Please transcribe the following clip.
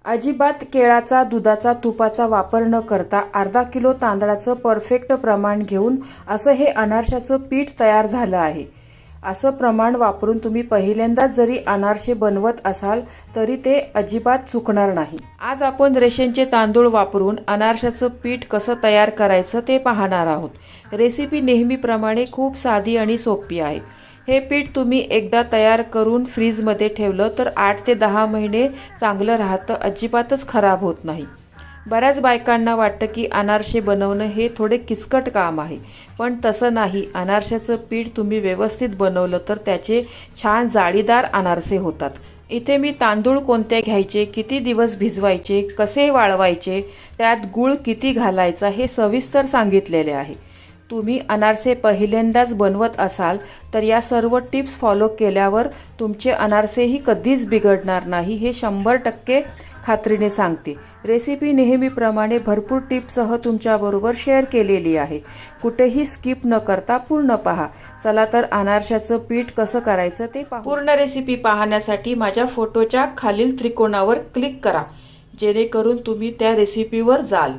अजिबात केळाचा दुधाचा तुपाचा वापर न करता अर्धा किलो तांदळाचं परफेक्ट प्रमाण घेऊन असं हे अनारशाचं पीठ तयार झालं आहे। असं प्रमाण वापरून तुम्ही पहिल्यांदाच जरी अनारसे बनवत असाल तरी ते अजिबात चुकणार नाही। आज आपण रेशनचे तांदूळ वापरून अनारशाचं पीठ कसं तयार करायचं ते पाहणार आहोत। रेसिपी नेहमीप्रमाणे खूप साधी आणि सोपी आहे। हे पीठ तुम्ही एकदा तयार करून फ्रीजमध्ये ठेवलं तर 8 ते 10 महिने चांगलं राहतं, अजिबातच खराब होत नाही। बऱ्याच बायकांना वाटतं की अनारसे बनवणं हे थोडे किचकट काम आहे, पण तसं नाही। अनारशाचं पीठ तुम्ही व्यवस्थित बनवलं तर त्याचे छान जाळीदार अनारसे होतात। इथे मी तांदूळ कोणते घ्यायचे, किती दिवस भिजवायचे, कसे वाळवायचे, त्यात गूळ किती घालायचा हे सविस्तर सांगितलेले आहे। तुम्ही अनारसे पहिल्यांदाच बनवत असाल तर या सर्व टिप्स फॉलो केल्यावर तुमचे अनारसेही कधीच बिघडणार नाही, हे 100% खात्रीने सांगते। रेसिपी नेहमीप्रमाणे भरपूर टिप्ससह तुमच्याबरोबर शेअर केलेली आहे। कुठेही स्किप न करता पूर्ण पहा। चला तर अनारशाचं पीठ कसं करायचं ते पाहू। पूर्ण रेसिपी पाहण्यासाठी माझ्या फोटोच्या खालील त्रिकोणावर क्लिक करा, जेणेकरून तुम्ही त्या रेसिपीवर जाल।